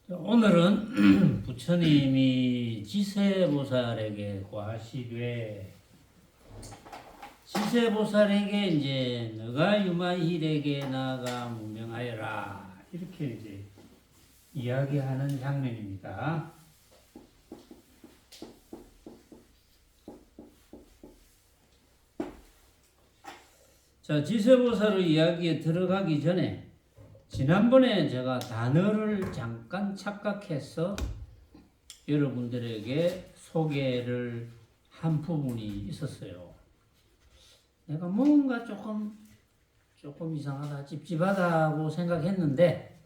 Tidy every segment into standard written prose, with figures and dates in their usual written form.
오늘은 부처님이 지세보살에게 과시되 지세보살에게 이제 너가 유마힐에게 나아가 문명하여라 이렇게 이제 이야기하는 장면입니다. 자, 지세보살의 이야기에 들어가기 전에 지난번에 제가 단어를 잠깐 착각해서 여러분들에게 소개를 한 부분이 있었어요. 내가 뭔가 조금 이상하다, 찝찝하다고 생각했는데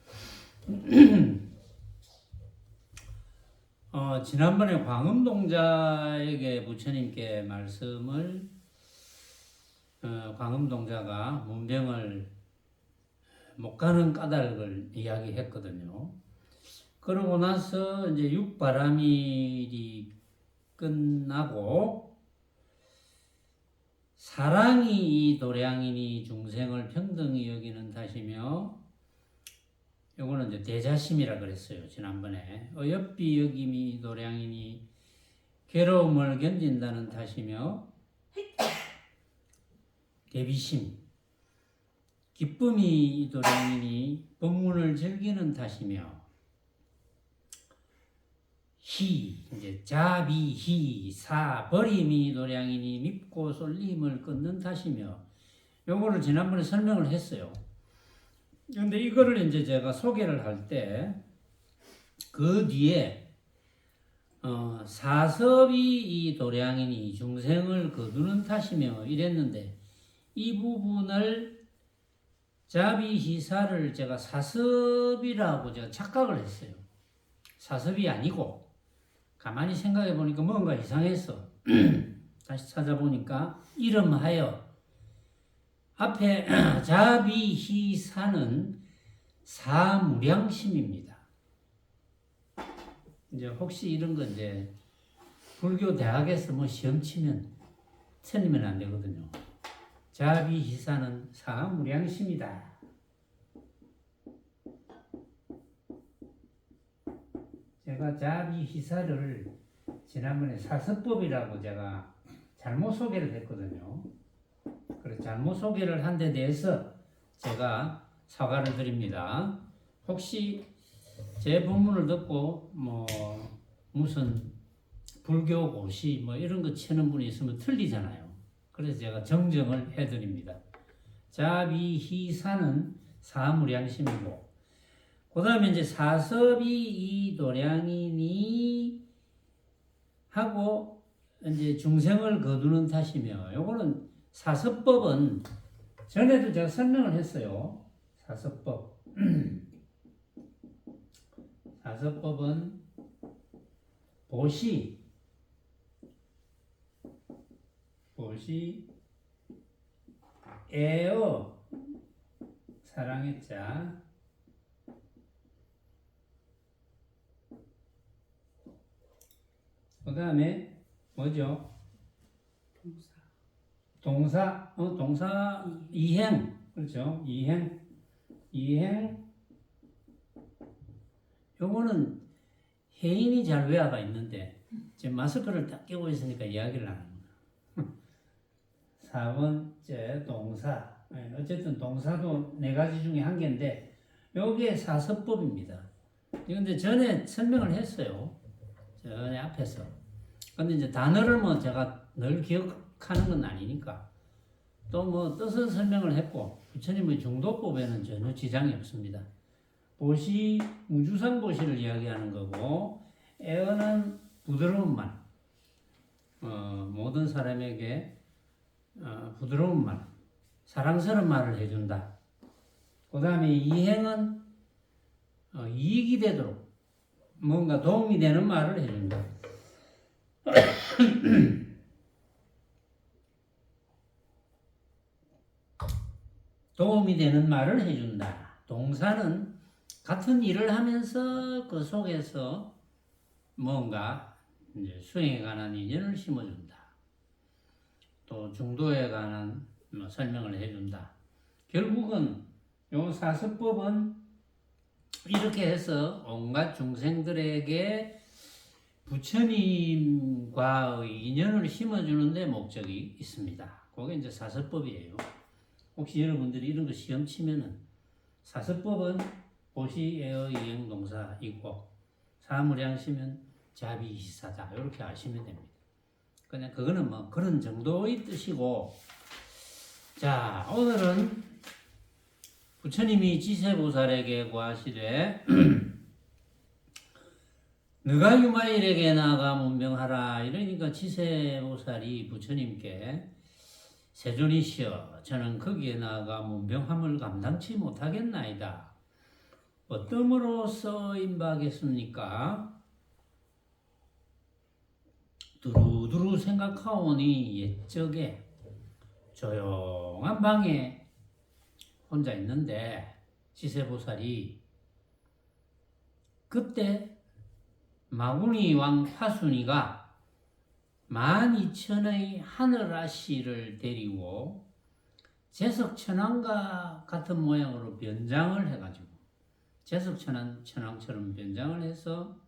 지난번에 광음동자에게 부처님께 말씀을 광음동자가 문병을 못 가는 까닭을 이야기했거든요. 그러고 나서 이제 육바라밀이 끝나고 사랑이 이 도량이니 중생을 평등히 여기는 탓이며, 요거는 이제 대자심이라 그랬어요. 지난번에 어여삐 여김이 도량이니 괴로움을 견딘다는 탓이며, 대비심 기쁨이 이 도량이니 법문을 즐기는 탓이며, 희 이제 자비 희 사 버림이 도량이니 밉고 쏠림을 끊는 탓이며, 요거를 지난번에 설명을 했어요. 근데 이거를 이제 제가 소개를 할 때 그 뒤에 사섭이 이 도량이니 중생을 거두는 탓이며 이랬는데, 이 부분을 자비희사를 제가 사섭이라고 제가 착각을 했어요. 사섭이 아니고 가만히 생각해 보니까 뭔가 이상했어. 다시 찾아보니까 이름하여 앞에 자비희사는 사무량심입니다. 이제 혹시 이런 거 이제 불교 대학에서 뭐 시험 치면 틀리면 안 되거든요. 자비희사는 사무량심이다. 제가 자비희사를 지난번에 사서법이라고 제가 잘못 소개를 했거든요. 그래서 잘못 소개를 한 데 대해서 제가 사과를 드립니다. 혹시 제 본문을 듣고 뭐 무슨 불교 고시 뭐 이런 거 치는 분이 있으면 틀리잖아요. 그래서 제가 정정을 해드립니다. 자비희사는 사무량심이고, 그 다음에 이제 사섭이 이 도량이니 하고 이제 중생을 거두는 탓이며, 요거는 사섭법은 전에도 제가 설명을 했어요. 사섭법. 사섭법은 보시, 애어, 사랑의 자, 그 다음에 뭐죠? 동사, 이행, 그렇죠? 이행, 요거는 해인이 잘 외화가 있는데 지금 마스크를 딱 끼고 있으니까 이야기를 안 합니다. 4번째 동사. 어쨌든 동사도 4가지 중에 한 개인데 여기에 사서법입니다. 근데 전에 설명을 했어요. 전에 앞에서. 근데 이제 단어를 뭐 제가 늘 기억하는 건 아니니까 또 뭐 뜻은 설명을 했고, 부처님의 중도법에는 전혀 지장이 없습니다. 보시, 무주상 보시를 이야기하는 거고, 애어는 부드러운 말, 모든 사람에게 부드러운 말, 사랑스러운 말을 해준다. 그 다음에 이행은 이익이 되도록 뭔가 도움이 되는 말을 해준다. 도움이 되는 말을 해준다. 동사는 같은 일을 하면서 그 속에서 뭔가 이제 수행에 관한 인연을 심어준다. 또 중도에 관한 설명을 해준다. 결국은 요 사서법은 이렇게 해서 온갖 중생들에게 부처님과의 인연을 심어주는 데 목적이 있습니다. 그게 이제 사설법이에요. 혹시 여러분들이 이런 거 시험 치면은 사설법은 보시에어 이행동사 있고 사무량시면 자비시사다 이렇게 아시면 됩니다. 그냥 그거는 뭐 그런 정도의 뜻이고, 자 오늘은 부처님이 지세보살에게 구하시되 너가 유마일에게 나아가 문명하라. 이러니까 지세보살이 부처님께 세존이시여 저는 거기에 나아가 문명함을 감당치 못하겠나이다. 어떠므로써 임박했습니까? 두루두루 생각하오니 옛적에 조용한 방에 혼자 있는데 지세보살이 그때 마구니 왕 파순이가 12,000의 하늘아씨를 데리고 제석천왕과 같은 모양으로 변장을 해가지고 제석천왕처럼 변장을 해서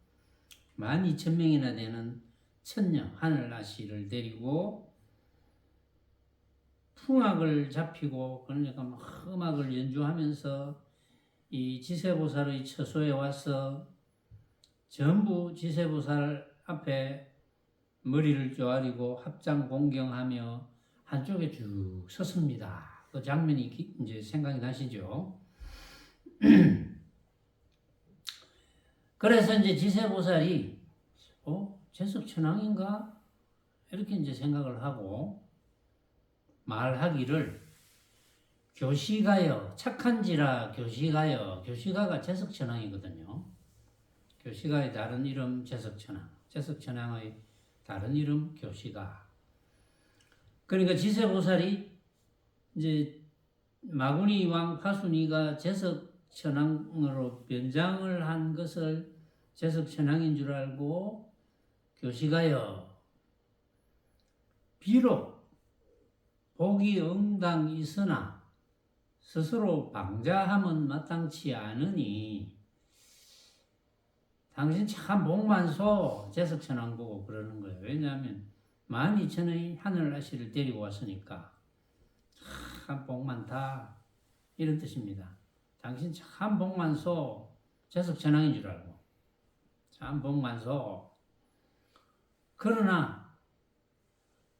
12,000명이나 되는 천녀 하늘아씨를 데리고 풍악을 잡히고, 그러니까 막 음악을 연주하면서 이 지세보살의 처소에 와서 전부 지세보살 앞에 머리를 쪼아리고 합장 공경하며 한쪽에 쭉 섰습니다. 그 장면이 이제 생각이 나시죠? 그래서 이제 지세보살이 제석천왕인가? 이렇게 이제 생각을 하고 말하기를 교시가여 착한지라 교시가여, 교시가가 제석천왕이거든요. 교시가의 다른 이름 제석천왕, 제석천왕의 다른 이름 교시가. 그러니까 지세보살이 이제 마구니 왕 파순이가 제석천왕으로 변장을 한 것을 제석천왕인 줄 알고 교시가여 비록 복이 응당 있으나 스스로 방자함은 마땅치 않으니 당신 참 복 많소. 제석천왕 보고 그러는 거예요. 왜냐하면 12,000의 하늘아씨를 데리고 왔으니까 참 복 많다 이런 뜻입니다. 당신 참 복 많소. 제석천왕인 줄 알고 참 복 많소. 그러나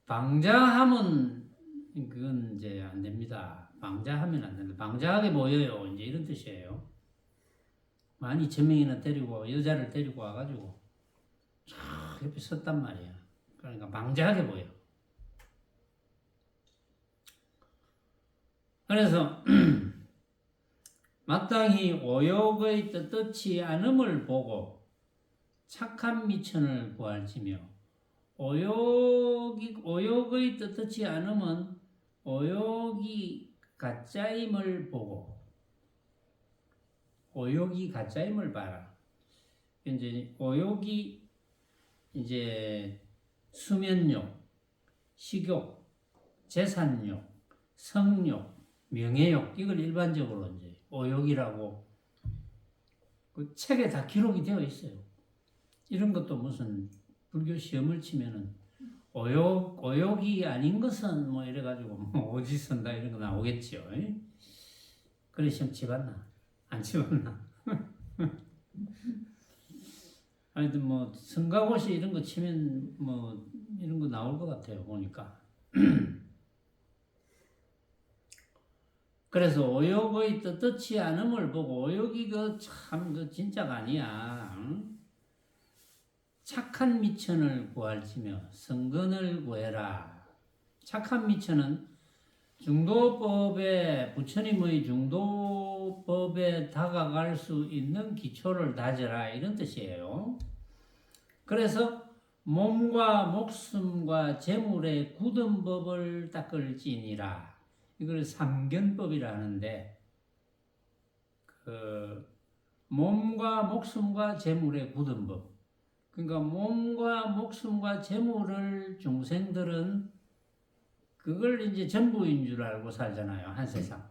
방자하면 그건 이제 안 됩니다. 방자하면 안 된다. 방자하게 모여요. 이제 이런 뜻이에요. 12,000명이나 데리고 여자를 데리고 와가지고 쫙 옆에 섰단 말이야. 그러니까 방자하게 보여. 그래서 마땅히 오욕의 떳떳지 않음을 보고 착한 미천을 구할지며, 오욕의 떳떳지 않음은 오욕이 가짜임을 보고, 오욕이 가짜임을 봐라. 이제 오욕이 이제 수면욕, 식욕, 재산욕, 성욕, 명예욕, 이걸 일반적으로 이제 오욕이라고 그 책에 다 기록이 되어 있어요. 이런 것도 무슨 불교 시험을 치면은 오욕이 아닌 것은 뭐 이래가지고 뭐 오지 쓴다 이런 거 나오겠죠. 그래 시험 치봤나? 안 치봤나? 하여튼 뭐 성가고시 이런 거 치면 뭐 이런 거 나올 것 같아요 보니까. 그래서 오욕의 떳떳지 않음을 보고, 오욕이 그 진짜가 아니야. 응? 착한 미천을 구할지며 성근을 구해라. 착한 미천은 중도법에, 부처님의 중도법에 다가갈 수 있는 기초를 다져라 이런 뜻이에요. 그래서 몸과 목숨과 재물의 굳은 법을 닦을지니라. 이걸 삼견법이라 하는데, 그 몸과 목숨과 재물의 굳은 법. 그러니까 몸과 목숨과 재물을 중생들은 그걸 이제 전부인 줄 알고 살잖아요, 한 세상.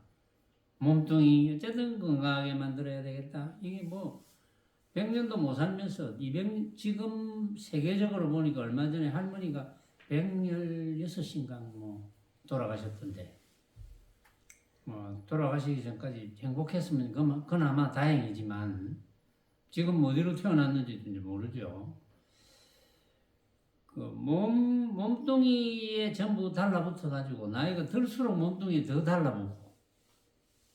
몸뚱이 어쨌든 건강하게 만들어야 되겠다. 이게 뭐 100년도 못 살면서 200 지금 세계적으로 보니까 얼마 전에 할머니가 116인가 뭐 돌아가셨던데 뭐 돌아가시기 전까지 행복했으면 그나마 다행이지만 지금 어디로 태어났는지도 이제 모르죠. 그 몸뚱이에 전부 달라붙어 가지고 나이가 들수록 몸뚱이 더 달라붙고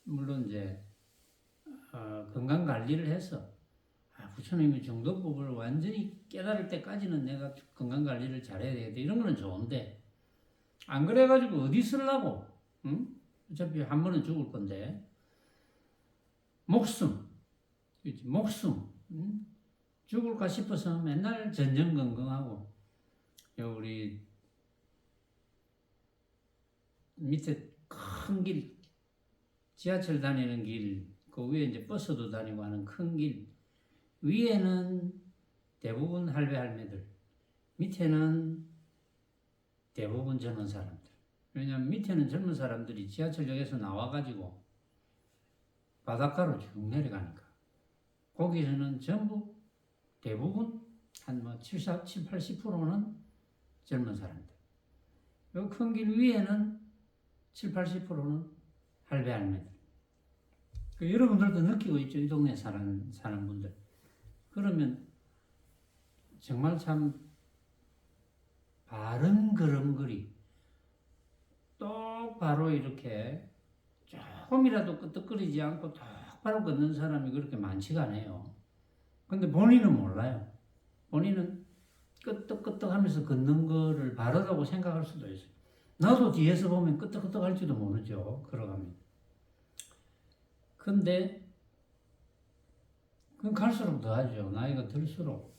물론 이제 건강 관리를 해서 부처님의 정도법을 완전히 깨달을 때까지는 내가 건강 관리를 잘해야 되겠다 이런 거는 좋은데 안 그래가지고 어디 쓰려고 응? 어차피 한 번은 죽을 건데 목숨 그렇지? 목숨 응? 죽을까 싶어서 맨날 전전긍긍하고 우리 밑에 큰 길 지하철 다니는 길 그 위에 이제 버스도 다니고 하는 큰 길 위에는 대부분 할배 할매들 밑에는 대부분 젊은 사람들. 왜냐하면 밑에는 젊은 사람들이 지하철역에서 나와가지고 바닷가로 쭉 내려가니까 거기서는 전부 대부분 한 뭐 70, 80%는 젊은 사람들. 이 큰 길 위에는 7, 80%는 할배 할매들. 여러분들도 느끼고 있죠. 이 동네에 사는 분들. 그러면 정말 참 바른 걸음걸이 똑바로 이렇게 조금이라도 끄떡거리지 않고 똑바로 걷는 사람이 그렇게 많지가 않아요. 근데 본인은 몰라요. 본인은 끄떡끄떡 하면서 걷는 거를 바르다고 생각할 수도 있어요. 나도 뒤에서 보면 끄떡끄떡 할지도 모르죠. 걸어가면. 근데 그건 갈수록 더하죠. 나이가 들수록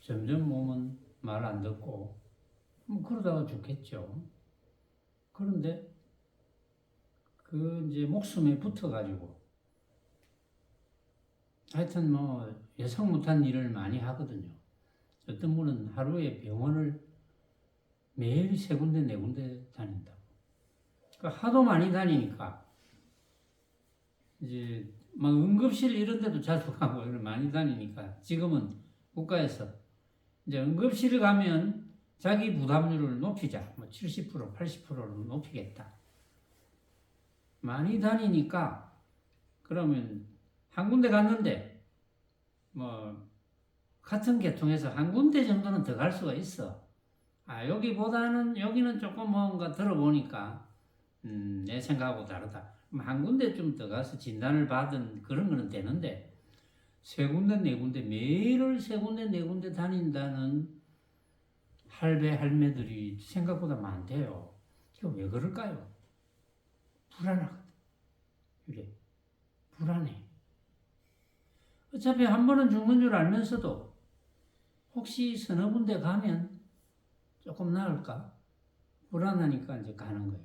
점점 몸은 말 안 듣고 그러다가 죽겠죠. 그런데 그 이제 목숨에 붙어가지고 하여튼 뭐 예상 못한 일을 많이 하거든요. 어떤 분은 하루에 병원을 매일 3군데 4군데 다닌다고. 그러니까 하도 많이 다니니까 이제 막 응급실 이런 데도 자주 가고 많이 다니니까 지금은 국가에서 이제 응급실 가면 자기 부담률을 높이자. 뭐 70%, 80%를 높이겠다. 많이 다니니까 그러면 한 군데 갔는데 뭐 같은 계통에서 한 군데 정도는 더 갈 수가 있어. 여기는 조금 뭔가 들어보니까 내 생각하고 다르다. 한 군데 좀 더 가서 진단을 받은 그런 거는 되는데 3군데 4군데 매일을 3군데 4군데 다닌다는 할배 할매들이 생각보다 많대요. 이거 왜 그럴까요? 불안하거든. 그래 불안해. 어차피 한 번은 죽는 줄 알면서도 혹시 서너 군데 가면 조금 나을까? 불안하니까 이제 가는 거예요.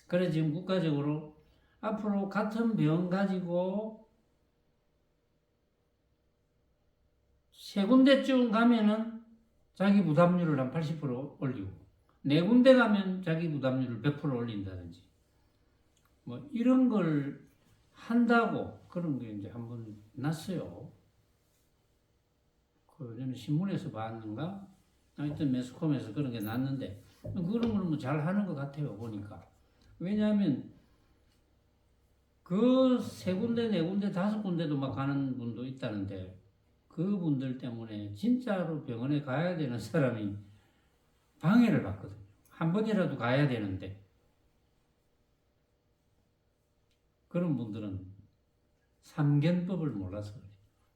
그래 지금 국가적으로 앞으로 같은 병 가지고 3군데쯤 가면은 자기 부담률을 한 80% 올리고 4군데 가면 자기 부담률을 100% 올린다든지 뭐 이런 걸 한다고 그런 게 이제 한번 났어요. 저는 신문에서 봤는가? 하여튼 매스컴에서 그런 게 났는데 그런 걸 뭐 잘 하는 것 같아요 보니까. 왜냐하면 그 3군데 4군데 5군데도 막 가는 분도 있다는데 그분들 때문에 진짜로 병원에 가야 되는 사람이 방해를 받거든요. 한 번이라도 가야 되는데 그런 분들은 삼견법을 몰라서 그래요.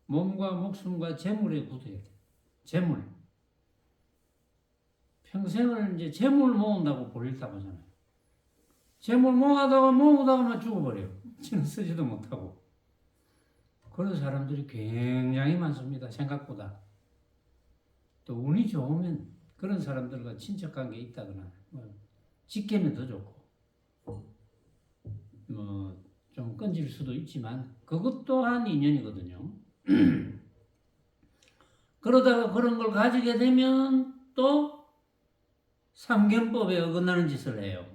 몸과 목숨과 재물에 굳어야 돼. 재물. 평생을 이제 재물 모은다고 버릴다고 하잖아요. 재물 모으다가만 죽어버려요. 지는 쓰지도 못하고. 그런 사람들이 굉장히 많습니다. 생각보다. 또 운이 좋으면 그런 사람들과 친척관계 있다거나 직계면 더 좋고 뭐 좀 끈질 수도 있지만 그것 또한 인연이거든요. 그러다가 그런 걸 가지게 되면 또 삼견법에 어긋나는 짓을 해요.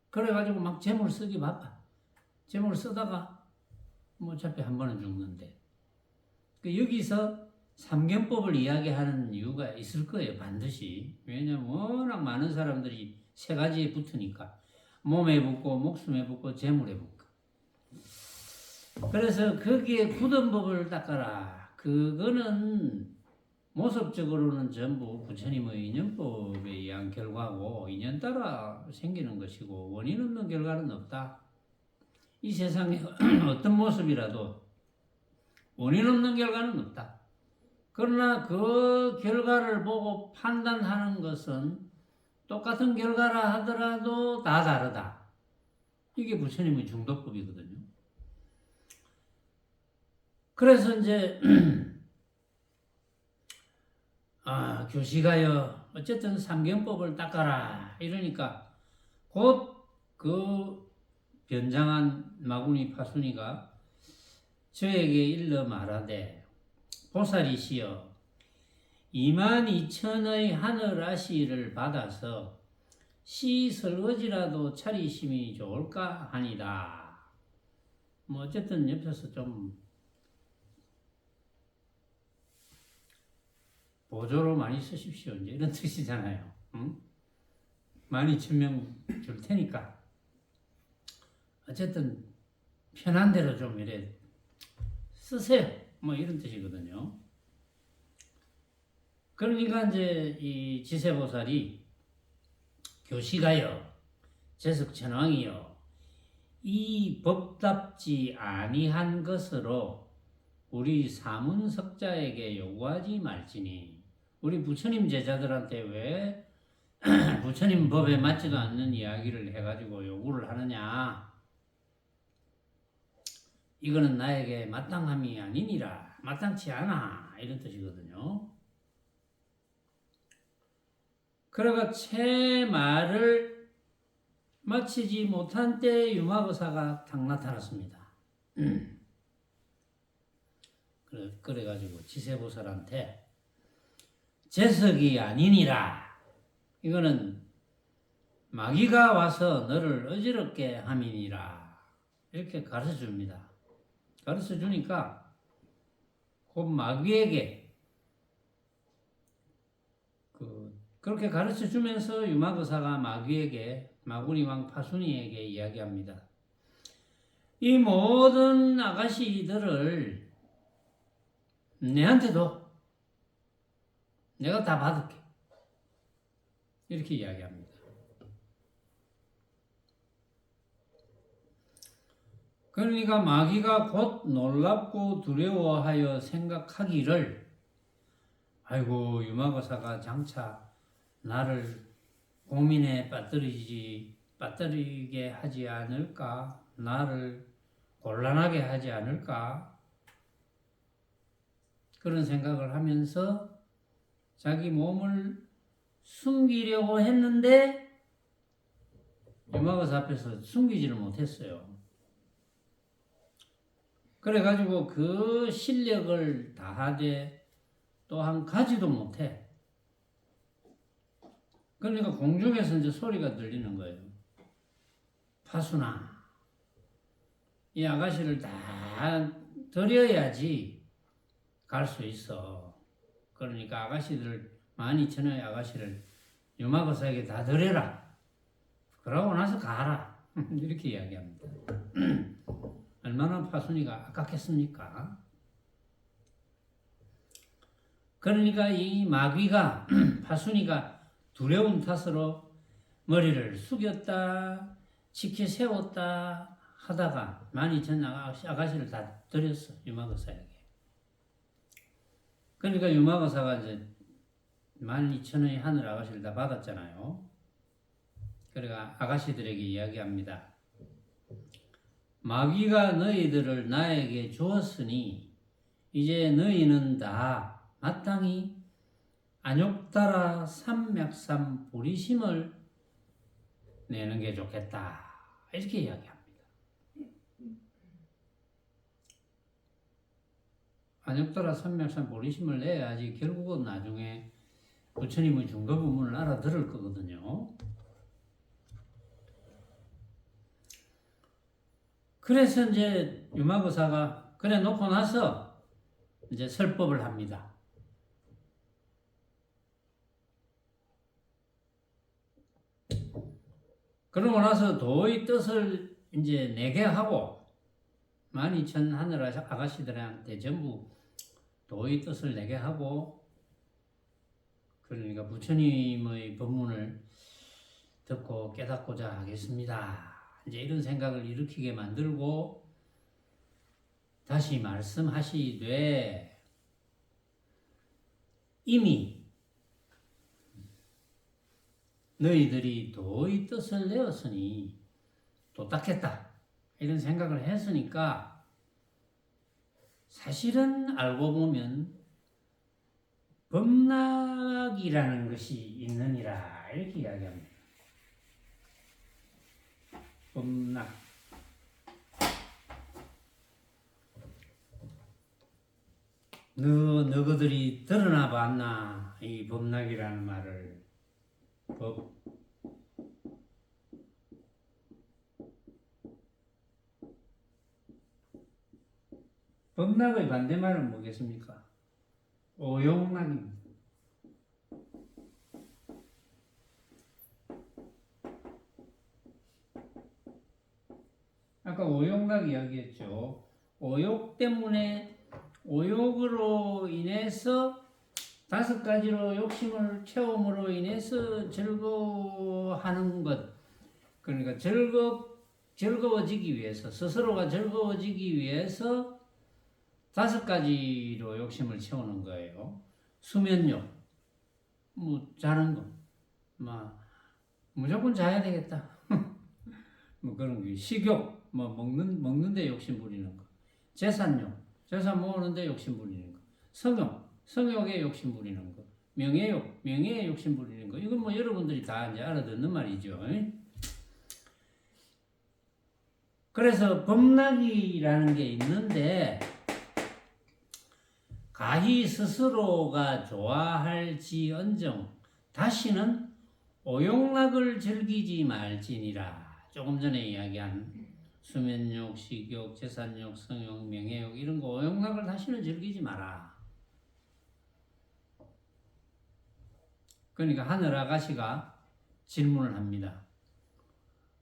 그래가지고 막 재물 쓰기 바빠. 제목을 쓰다가 뭐 어차피 한 번은 죽는데. 여기서 삼경법을 이야기하는 이유가 있을 거예요, 반드시. 왜냐면 워낙 많은 사람들이 세 가지에 붙으니까. 몸에 붙고, 목숨에 붙고, 재물에 붙고. 그래서 거기에 굳은 법을 닦아라. 그거는 모습적으로는 전부 부처님의 인연법에 의한 결과고, 인연 따라 생기는 것이고, 원인 없는 결과는 없다. 이 세상에 어떤 모습이라도 원인 없는 결과는 없다. 그러나 그 결과를 보고 판단하는 것은 똑같은 결과라 하더라도 다 다르다. 이게 부처님의 중도법이거든요. 그래서 이제 교시가여 어쨌든 삼경법을 닦아라 이러니까 곧 그 변장한 마구니 파순이가 저에게 일러 말하되 보살이시여 22,000의 하늘아시를 받아서 시 설거지라도 차리심이 좋을까 하니다. 뭐 어쨌든 옆에서 좀 보조로 많이 쓰십시오. 이제 이런 뜻이잖아요. 응? 12,000명 줄 테니까 어쨌든 편한 대로 좀 이래 쓰세요. 뭐 이런 뜻이거든요. 그러니까 이제 이 지세보살이 교시가여 제석천왕이여 이 법답지 아니한 것으로 우리 사문석자에게 요구하지 말지니. 우리 부처님 제자들한테 왜 부처님 법에 맞지도 않는 이야기를 해가지고 요구를 하느냐. 이거는 나에게 마땅함이 아니니라. 마땅치 않아. 이런 뜻이거든요. 그러가 채 말을 마치지 못한 때 유마거사가 탁 나타났습니다. 그래가지고 지세보살한테 재석이 아니니라. 이거는 마귀가 와서 너를 어지럽게 함이니라. 이렇게 가르쳐 줍니다. 가르쳐 주니까 곧 마귀에게 그렇게 가르쳐 주면서 유마거사가 마귀에게 마구니왕 파순이에게 이야기합니다. 이 모든 아가씨들을 내한테도 내가 다 받을게. 이렇게 이야기합니다. 그러니까 마귀가 곧 놀랍고 두려워하여 생각하기를 아이고 유마거사가 장차 나를 고민에 빠뜨리게 하지 않을까? 나를 곤란하게 하지 않을까? 그런 생각을 하면서 자기 몸을 숨기려고 했는데 유마거사 앞에서 숨기지를 못했어요. 그래가지고 그 실력을 다하되 또한 가지도 못해. 그러니까 공중에서 이제 소리가 들리는 거예요. 파순아, 이 아가씨를 다 드려야지 갈 수 있어. 그러니까 아가씨들 12,000의 아가씨를 유마거사에게 다 드려라. 그러고 나서 가라. 이렇게 이야기합니다. 얼마나 파순이가 아깝겠습니까? 그러니까 이 마귀가 파순이가 두려운 탓으로 머리를 숙였다, 치켜 세웠다 하다가 12,000 아가씨를 다 드렸어, 유마거사에게. 그러니까 유마거사가 이제 12,000의 하늘 아가씨를 다 받았잖아요. 그러니까 아가씨들에게 이야기합니다. 마귀가 너희들을 나에게 주었으니 이제 너희는 다 마땅히 안욕따라 삼맥삼 보리심을 내는 게 좋겠다. 이렇게 이야기합니다. 안욕따라 삼맥삼 보리심을 내야지 결국은 나중에 부처님의 중도 부분을 알아들을 거거든요. 그래서 이제 유마거사가 그래 놓고 나서 이제 설법을 합니다. 그러고 나서 도의 뜻을 이제 내게 하고 12,000 하늘 아가씨들한테 전부 도의 뜻을 내게 하고, 그러니까 부처님의 법문을 듣고 깨닫고자 하겠습니다. 이제 이런 생각을 일으키게 만들고 다시 말씀하시되, 이미 너희들이 도의 뜻을 내었으니 도닦겠다 이런 생각을 했으니까 사실은 알고 보면 법락이라는 것이 있느니라 이렇게 이야기합니다. 법락. 너희들이 들어나 봤나 이 법락이라는 말을. 법락의 반대말은 뭐겠습니까? 오용락입니다. 아까 오용락 이야기했죠. 오욕으로 인해서 5가지로 욕심을 채움으로 인해서 즐거워하는 것. 그러니까 즐거워지기 위해서, 스스로가 즐거워지기 위해서 5가지로 욕심을 채우는 거예요. 수면욕, 뭐 자는 거, 무조건 자야 되겠다. 뭐 그런 게. 식욕, 뭐 먹는데 욕심 부리는 거. 재산 모으는데 욕심 부리는 거. 성욕에 욕심 부리는 거. 명예에 욕심 부리는 거. 이건 뭐 여러분들이 다 이제 알아듣는 말이죠. 그래서 법락이라는 게 있는데, 가히 스스로가 좋아할지언정 다시는 오용락을 즐기지 말지니라. 조금 전에 이야기한 수면욕, 식욕, 재산욕, 성욕, 명예욕 이런 거 오용락을 다시는 즐기지 마라. 그러니까 하늘 아가씨가 질문을 합니다.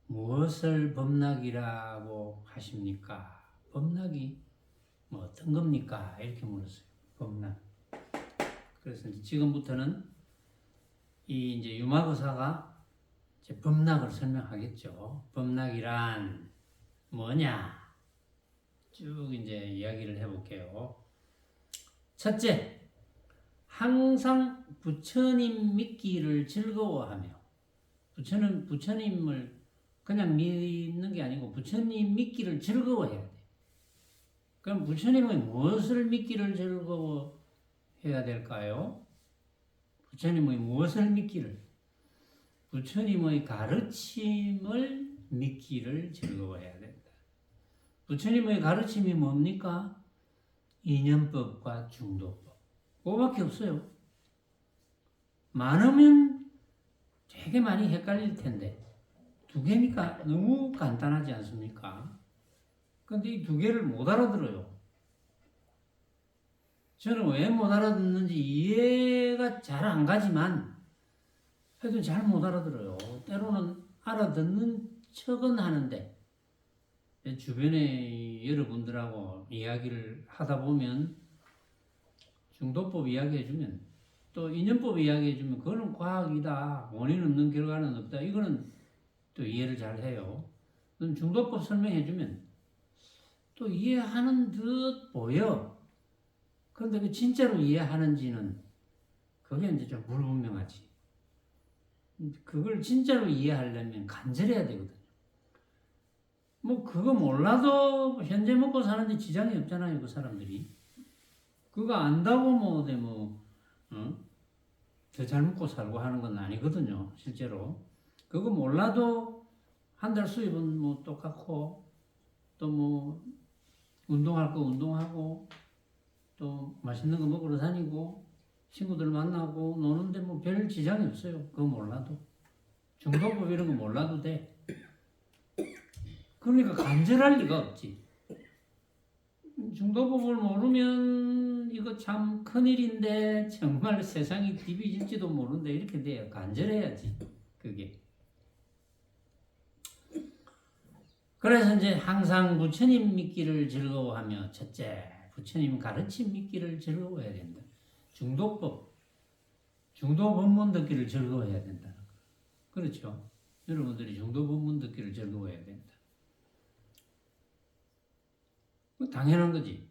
무엇을 법락이라고 하십니까? 법락이 뭐 어떤 겁니까? 이렇게 물었어요. 법락. 그래서 지금부터는 이 이제 유마거사가 이제 법락을 설명하겠죠. 법락이란 뭐냐? 쭉 이제 이야기를 해볼게요. 첫째, 항상 부처님 믿기를 즐거워하며, 부처님을 그냥 믿는 게 아니고 부처님 믿기를 즐거워해야 돼. 그럼 부처님의 무엇을 믿기를 즐거워해야 될까요? 부처님의 무엇을 믿기를? 부처님의 가르침을 믿기를 즐거워해야 된다. 부처님의 가르침이 뭡니까? 이념법과 중도법. 그거밖에 없어요. 많으면 되게 많이 헷갈릴 텐데 2개니까 너무 간단하지 않습니까? 근데 이 2개를 못 알아들어요. 저는 왜 못 알아듣는지 이해가 잘 안 가지만 해도 잘 못 알아들어요. 때로는 알아듣는 척은 하는데 주변에 여러분들하고 이야기를 하다 보면 중도법 이야기해주면 또 이념법 이야기해주면 그거는 과학이다. 원인 없는 결과는 없다. 이거는 또 이해를 잘 해요. 중도법 설명해주면 또 이해하는 듯 보여. 그런데 그 진짜로 이해하는지는 그게 이제 좀 불분명하지. 그걸 진짜로 이해하려면 간절해야 되거든요. 뭐 그거 몰라도 현재 먹고 사는데 지장이 없잖아요. 그 사람들이. 그거 안다고 더 잘 먹고 살고 하는 건 아니거든요. 실제로. 그거 몰라도 한 달 수입은 뭐 똑같고 또 뭐 운동할 거 운동하고 또 맛있는 거 먹으러 다니고 친구들 만나고 노는데 뭐 별 지장이 없어요. 그거 몰라도. 중도법 이런 거 몰라도 돼. 그러니까 간절할 리가 없지. 중도법을 모르면 이거 참 큰일인데 정말 세상이 뒤비질지도 모른다 이렇게 돼요. 간절해야지 그게. 그래서 이제 항상 부처님 믿기를 즐거워하며 첫째 부처님 가르침 믿기를 즐거워해야 된다. 중도법, 중도법문 듣기를 즐거워해야 된다. 그렇죠? 여러분들이 중도법문 듣기를 즐거워해야 된다. 당연한 거지.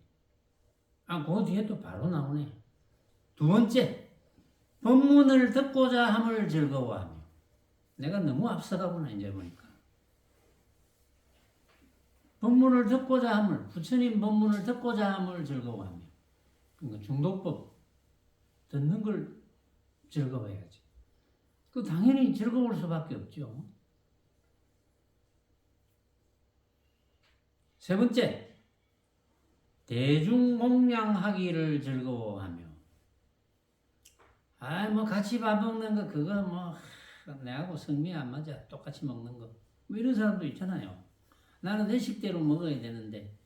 그 뒤에 또 바로 나오네. 두 번째, 법문을 듣고자 함을 즐거워하며. 내가 너무 앞서가구나 이제 보니까. 법문을 듣고자 함을, 부처님 법문을 듣고자 함을 즐거워하며. 그러니까 중도법 듣는 걸 즐거워해야지. 당연히 즐거울 수밖에 없죠. 세 번째, 대중공양하기를 즐거워하며. 같이 밥 먹는 거 그거 내하고 성미 안 맞아. 똑같이 먹는 거. 이런 사람도 있잖아요. 나는 내 식대로 먹어야 되는데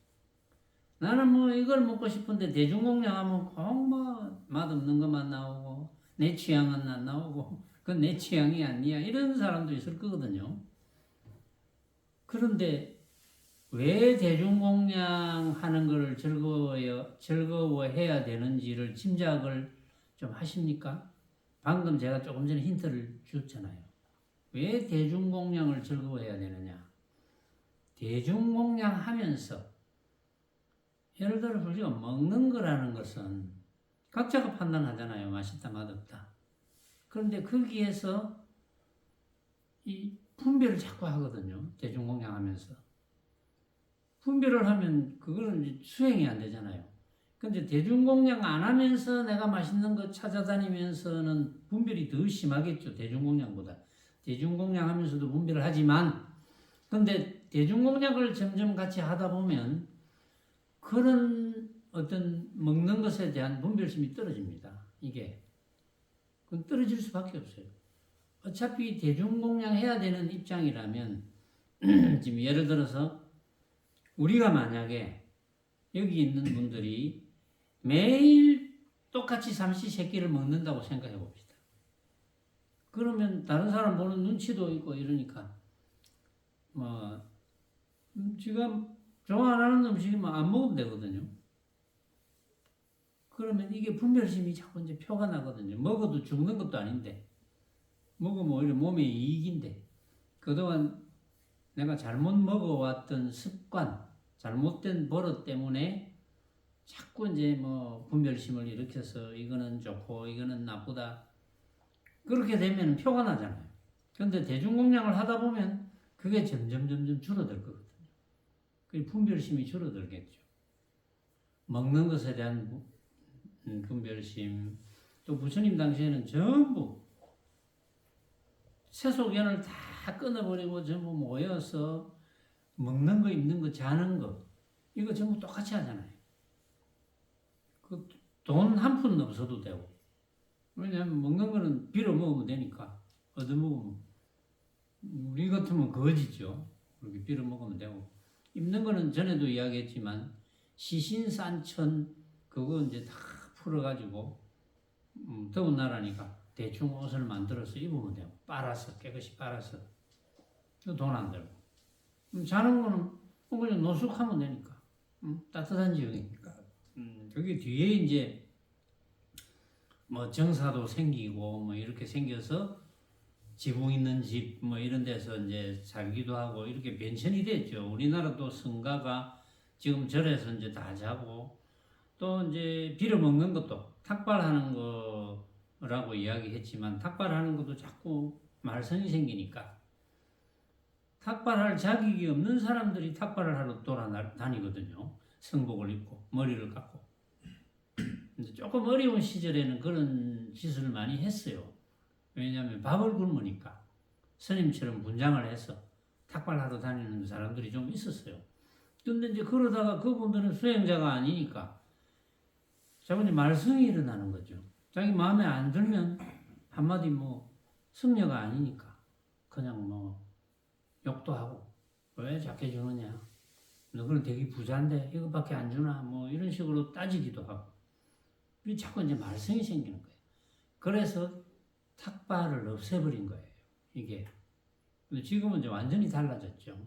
나는 이걸 먹고 싶은데 대중공양하면 꼭 맛없는 것만 나오고 내 취향은 안 나오고 그건 내 취향이 아니야. 이런 사람도 있을 거거든요. 그런데 왜 대중공양하는 걸 즐거워해야 되는지를 짐작을 좀 하십니까? 방금 제가 조금 전에 힌트를 줬잖아요. 왜 대중공양을 즐거워해야 되느냐? 대중공양하면서 예를 들어 우리가 먹는 거라는 것은 각자가 판단하잖아요. 맛있다, 맛없다. 그런데 거기에서 이 분별을 자꾸 하거든요. 대중공양하면서. 분별을 하면 그거는 이제 수행이 안 되잖아요. 근데 대중공양 안 하면서 내가 맛있는 거 찾아다니면서는 분별이 더 심하겠죠. 대중공양보다. 대중공양 하면서도 분별을 하지만, 근데 대중공양을 점점 같이 하다 보면 그런 어떤 먹는 것에 대한 분별심이 떨어집니다. 이게. 그건 떨어질 수밖에 없어요. 어차피 대중공양 해야 되는 입장이라면, 지금 예를 들어서 우리가 만약에 여기 있는 분들이 매일 똑같이 삼시세끼를 먹는다고 생각해 봅시다. 그러면 다른 사람 보는 눈치도 있고 이러니까 지금 좋아 안 하는 음식이 안 먹으면 되거든요. 그러면 이게 분별심이 자꾸 이제 표가 나거든요. 먹어도 죽는 것도 아닌데 먹으면 오히려 몸에 이익인데 그동안 내가 잘못 먹어왔던 습관, 잘못된 버릇 때문에 자꾸 이제 분별심을 일으켜서 이거는 좋고 이거는 나쁘다. 그렇게 되면 표가 나잖아요. 그런데 대중공양을 하다 보면 그게 점점 줄어들 거거든요. 그 분별심이 줄어들겠죠. 먹는 것에 대한 분별심. 또 부처님 당시에는 전부 세속견을 다 끊어버리고 전부 모여서 먹는 거, 입는 거, 자는 거 이거 전부 똑같이 하잖아요. 그 돈 한 푼 없어도 되고. 왜냐하면 먹는 거는 빌어 먹으면 되니까. 얻어 먹으면 우리 같으면 거지죠. 그렇게 빌어 먹으면 되고. 입는 거는 전에도 이야기했지만 시신산천 그거 이제 다 풀어가지고 더운 나라니까 대충 옷을 만들어서 입으면 되고 빨아서 깨끗이 빨아서 돈 안 들고. 자는 거는 그냥 노숙하면 되니까. 따뜻한 지역이니까. 저기 뒤에 이제 정사도 생기고 이렇게 생겨서 지붕 있는 집 이런 데서 이제 살기도 하고 이렇게 변천이 됐죠. 우리나라도 성가가 지금 절에서 이제 다 자고 또 이제 빌어먹는 것도 탁발하는 거라고 이야기했지만 탁발하는 것도 자꾸 말썽이 생기니까 탁발할 자격이 없는 사람들이 탁발을 하러 돌아다니거든요. 성복을 입고 머리를 깎고. 근데 조금 어려운 시절에는 그런 짓을 많이 했어요. 왜냐하면 밥을 굶으니까 스님처럼 분장을 해서 탁발하러 다니는 사람들이 좀 있었어요. 근데 이제 그러다가 그분들은 수행자가 아니니까 자꾸 이제 말썽이 일어나는 거죠. 자기 마음에 안 들면 한마디 승려가 아니니까 그냥 욕도 하고 왜 작게 주느냐? 너는 되게 부자인데 이것밖에 안 주나? 뭐 이런 식으로 따지기도 하고. 이 자꾸 이제 말썽이 생기는 거예요. 그래서 탁발을 없애버린 거예요. 이게. 근데 지금은 이제 완전히 달라졌죠.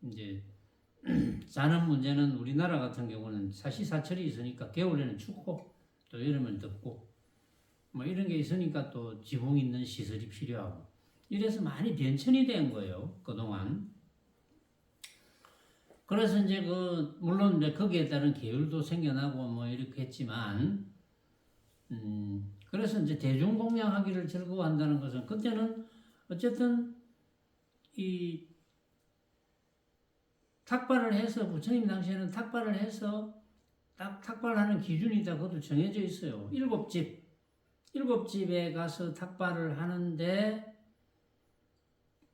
이제 자는 문제는 우리나라 같은 경우는 사시사철이 있으니까 겨울에는 춥고 또 여름은 덥고 뭐 이런 게 있으니까 또 지붕 있는 시설이 필요하고 이래서 많이 변천이 된 거예요. 그동안. 그래서 이제 물론 이제 거기에 따른 계율도 생겨나고 뭐 이렇게 했지만 그래서 이제 대중공양하기를 즐거워한다는 것은 그때는 어쨌든 이 탁발을 해서 부처님 당시에는 탁발을 해서 딱 탁발하는 기준이 다 그것도 정해져 있어요. 7집에 가서 탁발을 하는데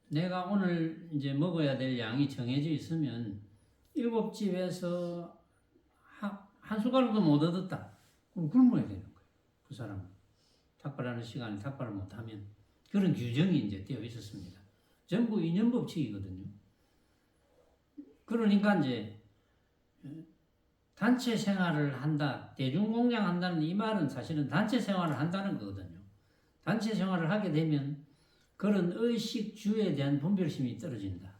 내가 오늘 이제 먹어야 될 양이 정해져 있으면 7집에서 한 숟가락도 못 얻었다. 그럼 굶어야 되는 거예요. 그 사람은. 탁발하는 시간에 탁발을 못하면. 그런 규정이 이제 되어 있었습니다. 전부 인연법칙이거든요. 그러니까 이제 단체 생활을 한다, 대중공양한다는 이 말은 사실은 단체 생활을 한다는 거거든요. 단체 생활을 하게 되면 그런 의식주에 대한 분별심이 떨어진다.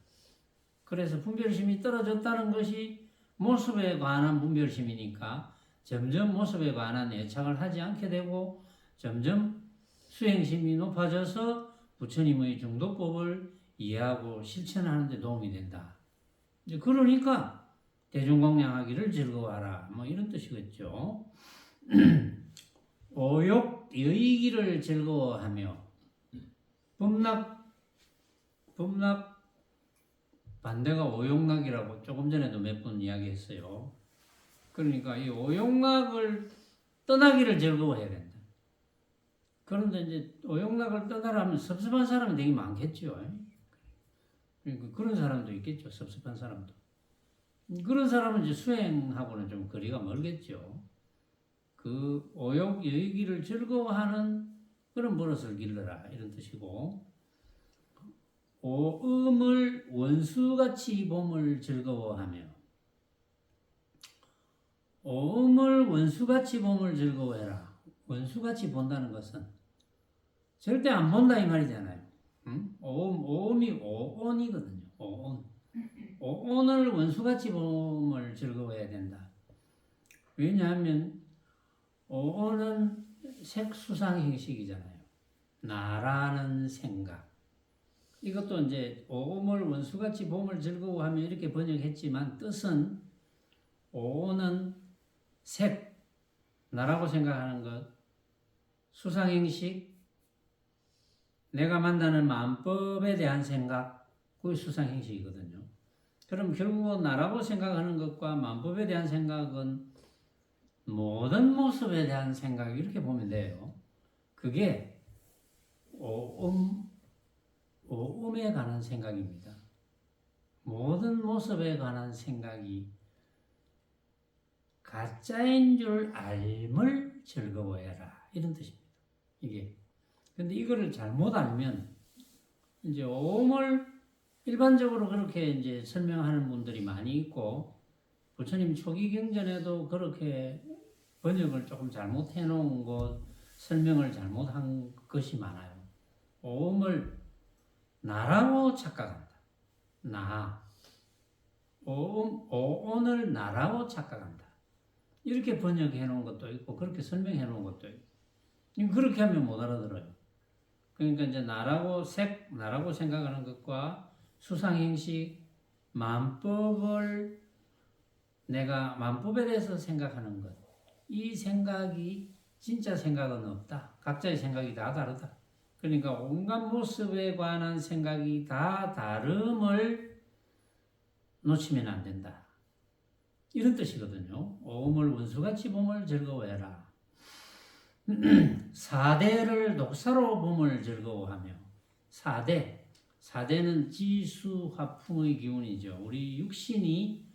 그래서 분별심이 떨어졌다는 것이 모습에 관한 분별심이니까 점점 모습에 관한 애착을 하지 않게 되고 점점 수행심이 높아져서 부처님의 중도법을 이해하고 실천하는 데 도움이 된다. 이제 그러니까 대중공양하기를 즐거워하라. 뭐 이런 뜻이겠죠. 오욕 여의기를 즐거워하며 범락 반대가 오욕락이라고 조금 전에도 몇 번 이야기했어요. 그러니까 이 오욕락을 떠나기를 즐거워해야 된다. 그런데 이제 오욕락을 떠나라면 섭섭한 사람이 되게 많겠죠. 그러니까 그런 사람도 있겠죠. 섭섭한 사람도. 그런 사람은 이제 수행하고는 좀 거리가 멀겠죠. 그 오욕 여의기를 즐거워하는 그런 버릇을 길러라 이런 뜻이고 오음을 원수같이 봄을 즐거워하며 오음을 원수같이 봄을 즐거워해라. 원수같이 본다는 것은 절대 안 본다 이 말이잖아요. 응? 오음이 오온이거든요. 오온. 오온을 원수같이 봄을 즐거워해야 된다. 왜냐하면 오온은 색수상행식이잖아요. 나라는 생각. 이것도 이제 오음을 원수같이 봄을 즐거워하며 이렇게 번역했지만 뜻은 오온은 색, 나라고 생각하는 것, 수상행식, 내가 만나는 마음법에 대한 생각, 그게 수상행식이거든요. 그럼 결국은 나라고 생각하는 것과 마음법에 대한 생각은 모든 모습에 대한 생각 이렇게 보면 돼요. 그게 오음에 관한 생각입니다. 모든 모습에 관한 생각이 가짜인 줄 알물 즐거워해라 이런 뜻입니다. 이게 근데 이거를 잘못 알면 이제 오음을 일반적으로 그렇게 이제 설명하는 분들이 많이 있고 부처님 초기 경전에도 그렇게 번역을 조금 잘못해 놓은 것, 설명을 잘못한 것이 많아요. 오음을 나라고 착각한다. 나. 오온을 나라고 착각한다. 이렇게 번역해 놓은 것도 있고, 그렇게 설명해 놓은 것도 있고. 그렇게 하면 못 알아들어요. 그러니까 이제 나라고 생각하는 것과 수상행식, 내가 만법에 대해서 생각하는 것. 이 생각이 진짜 생각은 없다. 각자의 생각이 다 다르다. 그러니까 온갖 모습에 관한 생각이 다 다름을 놓치면 안 된다. 이런 뜻이거든요. 오음을 원수같이 봄을 즐거워해라. 사대를 독사로 봄을 즐거워하며 사대는 지수화풍의 기운이죠. 우리 육신이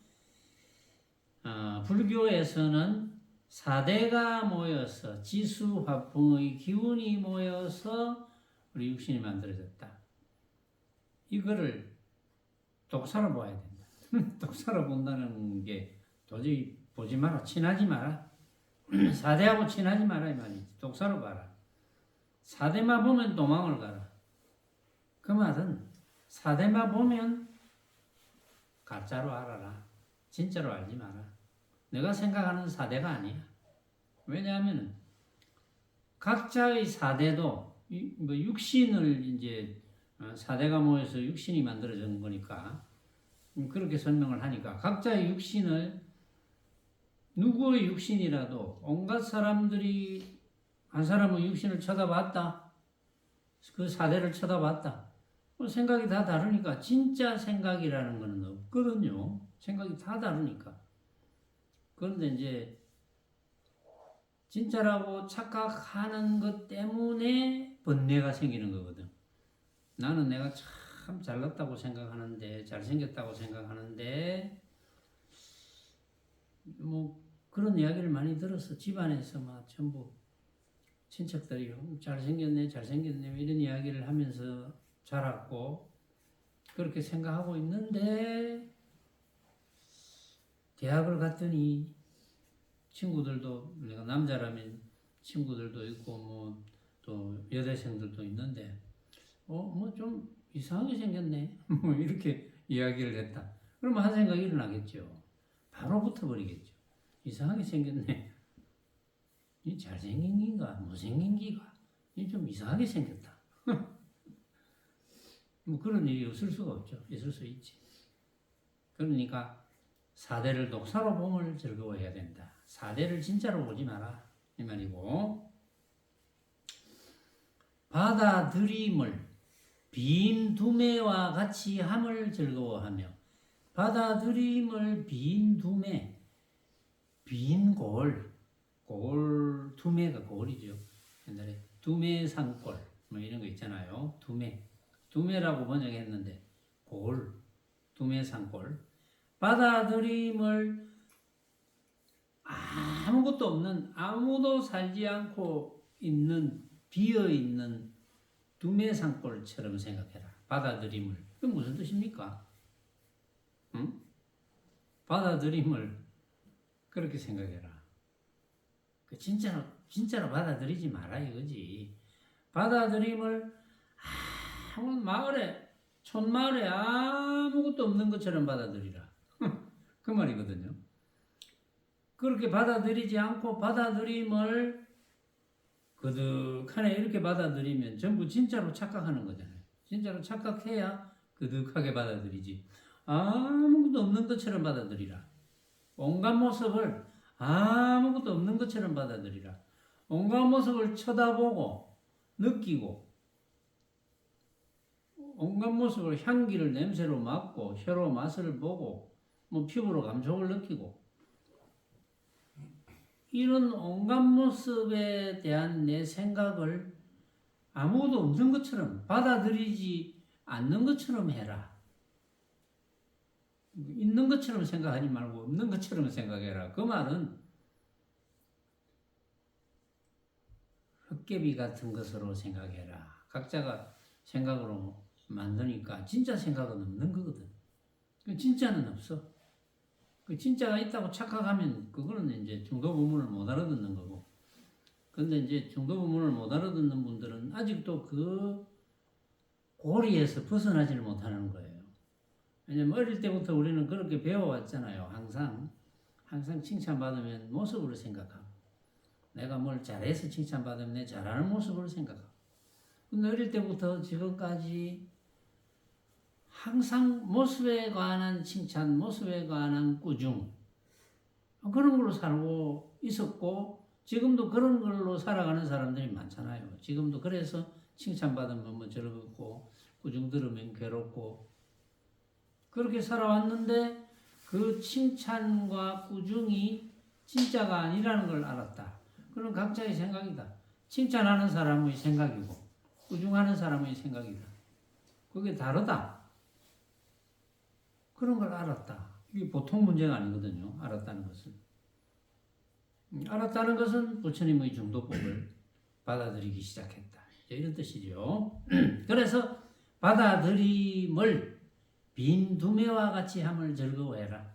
불교에서는 사대가 모여서 지수화풍의 기운이 모여서 우리 육신이 만들어졌다. 이거를 똑사로 봐야 된다. 똑사로 본다는 게 도저히 보지 마라. 친하지 마라. 사대하고 친하지 마라 이 말이지. 똑사로 봐라. 사대만 보면 도망을 가라. 그 말은 사대만 보면 가짜로 알아라. 진짜로 알지 마라. 내가 생각하는 사대가 아니야. 왜냐하면 각자의 사대도 뭐 육신을 이제 사대가 모여서 육신이 만들어진 거니까 그렇게 설명을 하니까 각자의 육신을 누구의 육신이라도 온갖 사람들이 한 사람은 육신을 쳐다봤다. 그 사대를 쳐다봤다. 생각이 다 다르니까 진짜 생각이라는 거는 없거든요. 생각이 다 다르니까. 그런데 이제 진짜라고 착각하는 것 때문에 번뇌가 생기는 거거든. 나는 내가 참 잘났다고 생각하는데, 잘생겼다고 생각하는데, 뭐 그런 이야기를 많이 들었어. 집안에서 막 전부 친척들이 잘생겼네, 잘생겼네 이런 이야기를 하면서 자랐고 그렇게 생각하고 있는데 대학을 갔더니 친구들도 내가 남자라면 친구들도 있고 뭐 또 여대생들도 있는데 뭐 좀 이상하게 생겼네 뭐 이렇게 이야기를 했다. 그러면 한 생각이 일어나겠죠. 바로 붙어버리겠죠. 이상하게 생겼네. 이 잘생긴 기가 못생긴 기가 이 좀 이상하게 생겼다. 뭐 그런 일이 없을 수가 없죠. 있을 수 있지. 그러니까 사대를 독사로 봄을 즐거워해야 된다. 사대를 진짜로 보지 마라 이 말이고, 받아들임을 빈 두매와 같이 함을 즐거워하며, 받아들임을 빈 두매, 빈 고을, 고을 두매가 고을이죠. 옛날에 두매산골 뭐 이런 거 있잖아요. 두매라고 번역했는데 고을, 두매산골. 받아들임을 아무것도 없는, 아무도 살지 않고 있는, 비어있는 두매산골처럼 생각해라. 받아들임을. 그게 무슨 뜻입니까? 응? 받아들임을 그렇게 생각해라. 진짜로 받아들이지 마라 이거지. 받아들임을 아무 마을에, 촌마을에 아무것도 없는 것처럼 받아들이라. 그 말이거든요. 그렇게 받아들이지 않고 받아들임을 그득하네 이렇게 받아들이면 전부 진짜로 착각하는 거잖아요. 진짜로 착각해야 그득하게 받아들이지. 아무것도 없는 것처럼 받아들이라. 온갖 모습을 아무것도 없는 것처럼 받아들이라. 온갖 모습을 쳐다보고 느끼고 온갖 모습을 향기를 냄새로 맡고 혀로 맛을 보고 뭐 피부로 감촉을 느끼고 이런 온갖 모습에 대한 내 생각을 아무것도 없는 것처럼 받아들이지 않는 것처럼 해라. 있는 것처럼 생각하지 말고 없는 것처럼 생각해라. 그 말은 헛개비 같은 것으로 생각해라. 각자가 생각으로 만드니까 진짜 생각은 없는 거거든. 진짜는 없어. 그 진짜가 있다고 착각하면 그거는 이제 중도 부문을 못 알아듣는 거고. 근데 이제 중도 부문을 못 알아듣는 분들은 아직도 그 고리에서 벗어나지를 못하는 거예요. 왜냐면 어릴 때부터 우리는 그렇게 배워왔잖아요. 항상 칭찬받으면 모습으로 생각하고, 내가 뭘 잘해서 칭찬받으면 내 잘하는 모습으로 생각하고. 근데 어릴 때부터 지금까지 항상 모습에 관한 칭찬, 모습에 관한 꾸중, 그런 걸로 살고 있었고, 지금도 그런 걸로 살아가는 사람들이 많잖아요. 지금도 그래서 칭찬받으면 뭐 즐겁고, 꾸중 들으면 괴롭고, 그렇게 살아왔는데, 그 칭찬과 꾸중이 진짜가 아니라는 걸 알았다. 그건 각자의 생각이다. 칭찬하는 사람의 생각이고, 꾸중하는 사람의 생각이다. 그게 다르다. 그런 걸 알았다. 이게 보통 문제가 아니거든요. 알았다는 것은. 알았다는 것은 부처님의 중도법을 받아들이기 시작했다. 이런 뜻이죠. 그래서 받아들임을 빈 두매와 같이 함을 즐거워해라.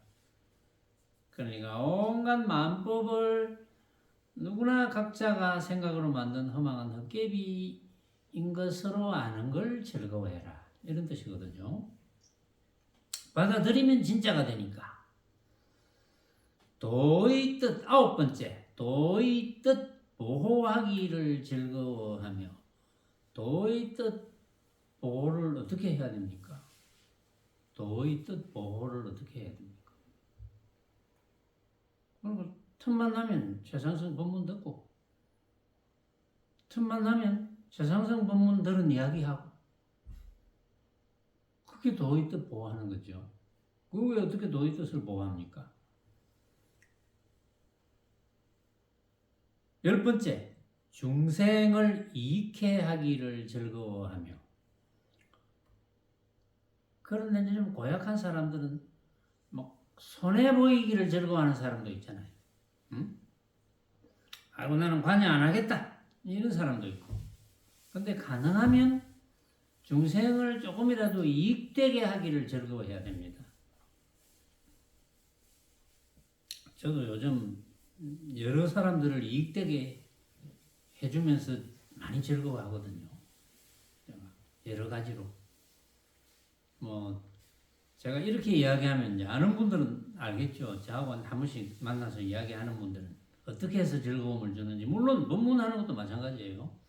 그러니까 온갖 마음법을 누구나 각자가 생각으로 만든 허망한 헛개비인 것으로 아는 걸 즐거워해라. 이런 뜻이거든요. 받아들이면 진짜가 되니까. 도의 뜻, 9번째. 도의 뜻 보호하기를 즐거워하며, 도의 뜻 보호를 어떻게 해야 됩니까? 도의 뜻 보호를 어떻게 해야 됩니까? 그리고 틈만 나면 최상승 본문 듣고, 틈만 나면 최상승 본문 들은 이야기하고, 그게 도의 뜻 보호하는 거죠. 그거 왜 어떻게 도의 뜻을 보호합니까? 10번째, 중생을 이익해 하기를 즐거워하며. 그런데 이제 좀 고약한 사람들은 막 손해 보이기를 즐거워하는 사람도 있잖아요. 응? 아이고 나는 관여 안 하겠다 이런 사람도 있고. 근데 가능하면 중생을 조금이라도 이익되게 하기를 즐거워해야 됩니다. 저도 요즘 여러 사람들을 이익되게 해주면서 많이 즐거워하거든요. 여러 가지로. 뭐 제가 이렇게 이야기하면 이제 아는 분들은 알겠죠. 저하고 한 번씩 만나서 이야기하는 분들은 어떻게 해서 즐거움을 주는지. 물론 법문하는 것도 마찬가지예요.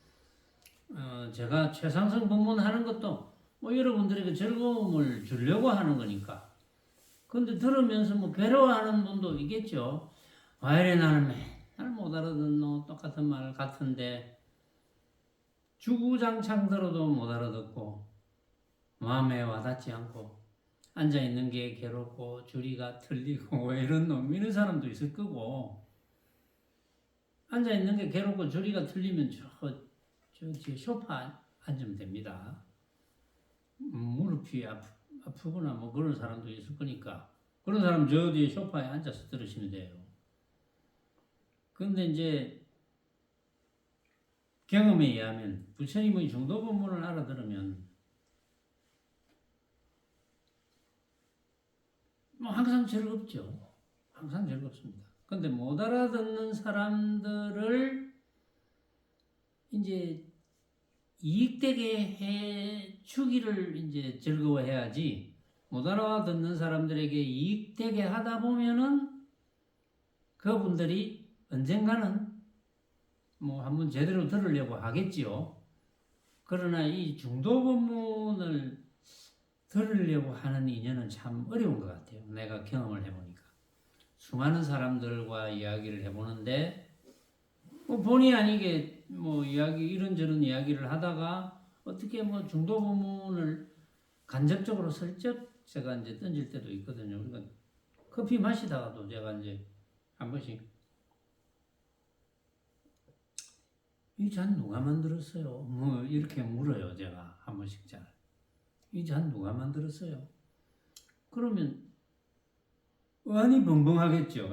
제가 최상승 법문하는 것도 뭐 여러분들에게 즐거움을 주려고 하는 거니까. 근데 들으면서 뭐 괴로워하는 분도 있겠죠. 왜 이래 나는 맨날 못 알아듣노. 똑같은 말 같은데 주구장창 들어도 못 알아듣고 마음에 와닿지 않고 앉아있는 게 괴롭고 주리가 틀리고 왜 이런 놈 이런 사람도 있을 거고, 앉아있는 게 괴롭고 주리가 틀리면 저 뒤에 소파 앉으면 됩니다. 무릎이 아프거나 뭐 그런 사람도 있을 거니까 그런 사람 저 뒤에 소파에 앉아서 들으시면 돼요. 근데 이제 경험에 의하면 부처님의 중도 본문을 알아들으면 뭐 항상 즐겁죠. 항상 즐겁습니다. 근데 못 알아듣는 사람들을 이제 이익되게 해 주기를 이제 즐거워해야지, 못 알아듣는 사람들에게 이익되게 하다 보면은 그분들이 언젠가는 뭐 한번 제대로 들으려고 하겠지요. 그러나 이 중도 본문을 들으려고 하는 인연은 참 어려운 것 같아요. 내가 경험을 해보니까. 수많은 사람들과 이야기를 해보는데, 뭐 본의 아니게 뭐 이런저런 이야기를 하다가 어떻게 뭐 중도 본문을 간접적으로 슬쩍 제가 이제 던질 때도 있거든요. 그러니까 커피 마시다가도 제가 이제 한 번씩 이 잔 누가 만들었어요? 뭐 이렇게 물어요. 제가 한 번씩 잘. 이 잔 누가 만들었어요? 그러면 의안이 벙벙하겠죠.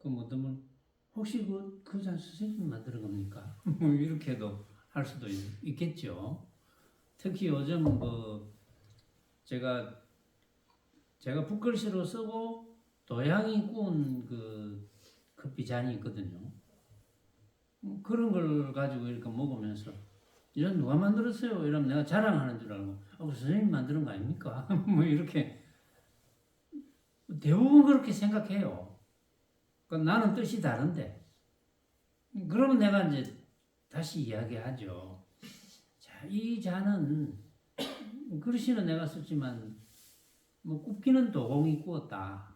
그럼 어떤 분 혹시 그 잔 선생님이 만든 겁니까? 뭐 이렇게도 할 수도 있겠죠. 특히 요즘 제가 붓글씨로 쓰고 도양이 구운 그 커피 잔이 있거든요. 그런 걸 가지고 이렇게 먹으면서 이런 누가 만들었어요? 이러면 내가 자랑하는 줄 알고 선생님 만드는 거 아닙니까? 뭐 이렇게 대부분 그렇게 생각해요. 그러니까 나는 뜻이 다른데. 그러면 내가 이제 다시 이야기하죠. 자, 이 잔은 글씨는 내가 썼지만 뭐 굽기는 도공이 구웠다.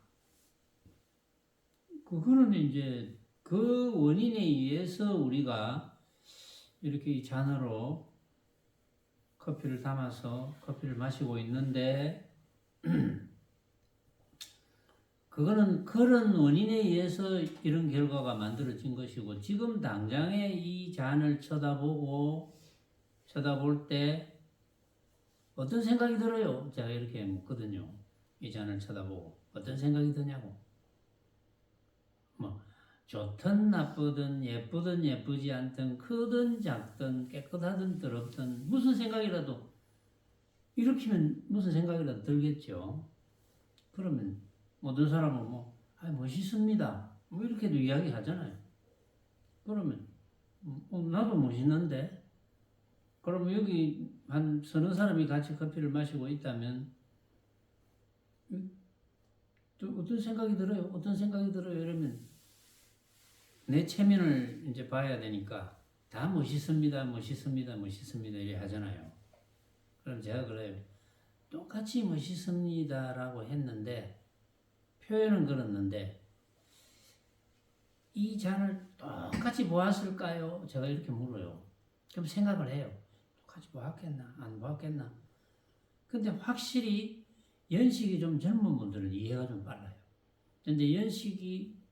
그거는 이제 그 원인에 의해서 우리가 이렇게 이 잔으로 커피를 담아서 커피를 마시고 있는데 그거는 그런 원인에 의해서 이런 결과가 만들어진 것이고, 지금 당장에 이 잔을 쳐다볼 때 어떤 생각이 들어요? 제가 이렇게 묻거든요. 이 잔을 쳐다보고 어떤 생각이 드냐고. 뭐 좋든 나쁘든 예쁘든 예쁘지 않든 크든 작든 깨끗하든 더럽든 무슨 생각이라도 이렇게면 무슨 생각이라도 들겠죠. 그러면 모든 사람은 뭐, 멋있습니다. 뭐 이렇게도 이야기하잖아요. 그러면 나도 멋있는데. 그러면 여기 한 서너 사람이 같이 커피를 마시고 있다면 어떤 생각이 들어요? 어떤 생각이 들어요? 이러면 내 체면을 이제 봐야 되니까 다 멋있습니다, 멋있습니다, 멋있습니다 이렇게 하잖아요. 그럼 제가 그래요. 똑같이 멋있습니다라고 했는데 표현은 그렇는데 이 잔을 똑같이 보았을까요? 제가 이렇게 물어요. 그럼 생각을 해요. 똑같이 보았겠나? 안 보았겠나? 근데 확실히 연식이 좀 젊은 분들은 이해가 좀 빨라요. 근데 연식이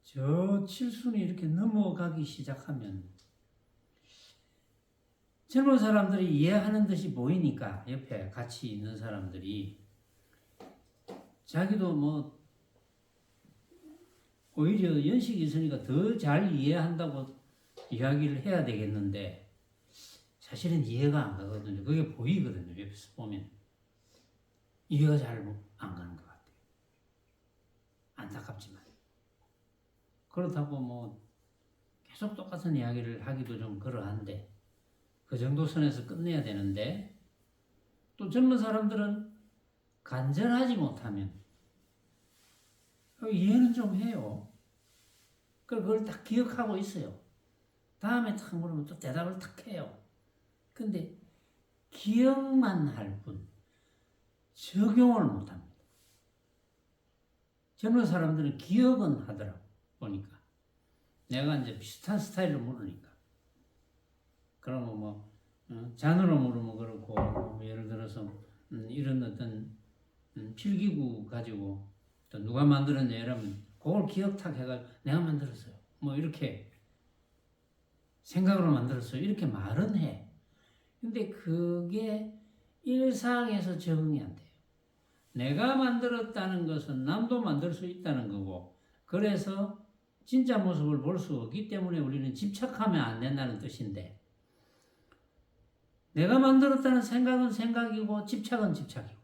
저 칠순이 이렇게 넘어가기 시작하면 젊은 사람들이 이해하는 듯이 보이니까 옆에 같이 있는 사람들이 자기도 뭐 오히려 연식이 있으니까 더 잘 이해한다고 이야기를 해야 되겠는데 사실은 이해가 안 가거든요. 그게 보이거든요. 옆에서 보면 이해가 잘 안 가는 것 같아요. 안타깝지만 그렇다고 뭐 계속 똑같은 이야기를 하기도 좀 그러한데 그 정도 선에서 끝내야 되는데 또 젊은 사람들은 간절하지 못하면 이해는 좀 해요. 그걸 딱 기억하고 있어요. 다음에 탁 물으면 또 대답을 탁 해요. 근데 기억만 할 뿐 적용을 못합니다. 젊은 사람들은 기억은 하더라고 보니까 내가 이제 비슷한 스타일로 물으니까 그러면 뭐 잔으로 물으면 그렇고 뭐 예를 들어서 이런 어떤 필기구 가지고 또 누가 만들었냐 이러면 그걸 기억 탁 해가지고 내가 만들었어요. 뭐 이렇게 생각으로 만들었어요. 이렇게 말은 해. 근데 그게 일상에서 적응이 안 돼요. 내가 만들었다는 것은 남도 만들 수 있다는 거고 그래서 진짜 모습을 볼 수 없기 때문에 우리는 집착하면 안 된다는 뜻인데 내가 만들었다는 생각은 생각이고 집착은 집착이고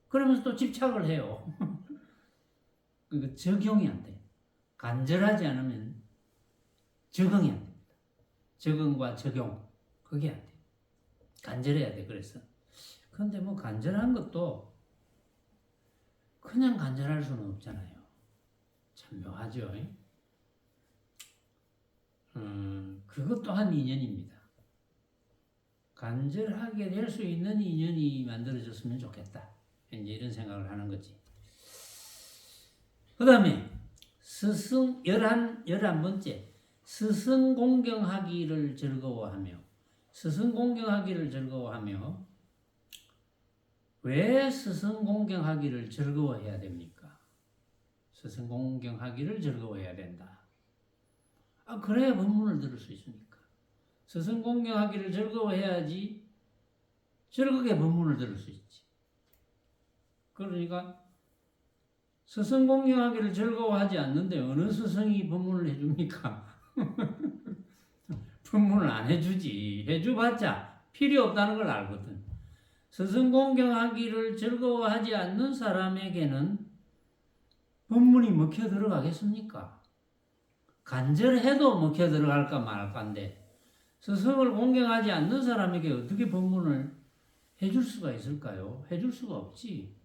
그러면서 또 집착을 해요. 그러니까 적용이 안 돼요. 간절하지 않으면 적응이 안 됩니다. 적응과 적용 그게 안 돼요. 간절해야 돼. 그래서 근데 뭐 간절한 것도 그냥 간절할 수는 없잖아요. 참 묘하죠. 그것 또한 인연입니다. 간절하게 될 수 있는 인연이 만들어졌으면 좋겠다. 이제 이런 생각을 하는 거지. 그 다음에 스승 11번째 스승 공경하기를 즐거워하며 스승 공경하기를 즐거워하며 왜 스승 공경하기를 즐거워해야 됩니까? 스승 공경하기를 즐거워해야 된다. 그래야 법문을 들을 수 있으니까. 스승 공경하기를 즐거워해야지 즐겁게 법문을 들을 수 있지. 그러니까 스승 공경하기를 즐거워하지 않는데 어느 스승이 법문을 해줍니까? 법문을 안 해주지. 해줘봤자 필요 없다는 걸 알거든. 스승 공경하기를 즐거워하지 않는 사람에게는 법문이 먹혀 들어가겠습니까? 간절해도 먹혀 들어갈까 말까인데 스승을 공경하지 않는 사람에게 어떻게 법문을 해줄 수가 있을까요? 해줄 수가 없지.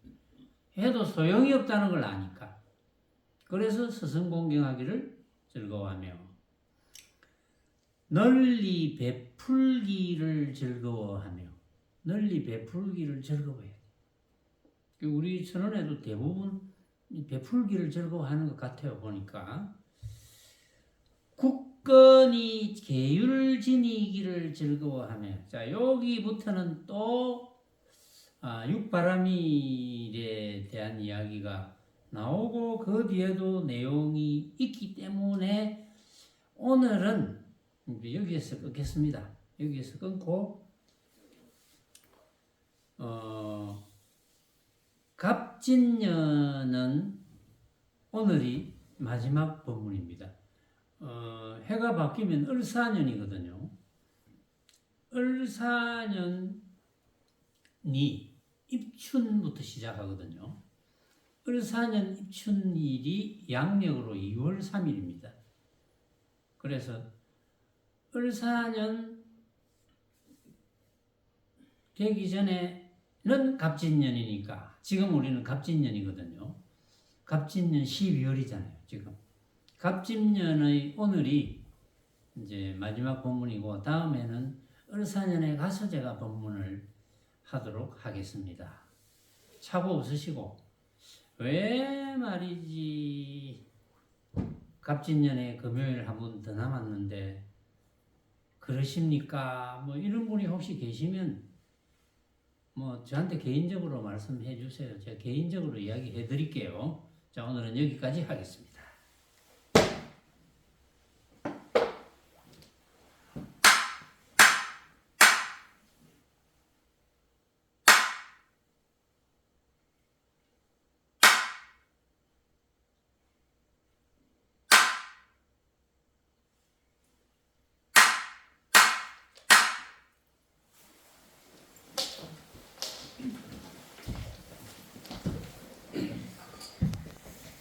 해도 소용이 없다는 걸 아니까. 그래서 스승 공경하기를 즐거워하며 널리 베풀기를 즐거워하며 널리 베풀기를 즐거워해야 돼. 우리 선언에도 대부분 베풀기를 즐거워하는 것 같아요. 보니까 굳건히 계율 지니기를 즐거워하며 자 여기부터는 또 육바라밀에 대한 이야기가 나오고 그 뒤에도 내용이 있기 때문에 오늘은 여기에서 끊겠습니다. 여기에서 끊고 갑진년은 오늘이 마지막 법문입니다. 해가 바뀌면 을사년이거든요. 을사년 입춘부터 시작하거든요. 을사년 입춘일이 양력으로 2월 3일입니다. 그래서 을사년 되기 전에는 갑진년이니까 지금 우리는 갑진년이거든요. 갑진년 12월이잖아요. 지금 갑진년의 오늘이 이제 마지막 본문이고 다음에는 을사년에 가서 제가 본문을 하도록 하겠습니다. 차고 없으시고 왜 말이지 갑진년에 금요일 한 번 더 남았는데 그러십니까? 뭐 이런 분이 혹시 계시면 뭐 저한테 개인적으로 말씀해 주세요. 제가 개인적으로 이야기해 드릴게요. 자, 오늘은 여기까지 하겠습니다.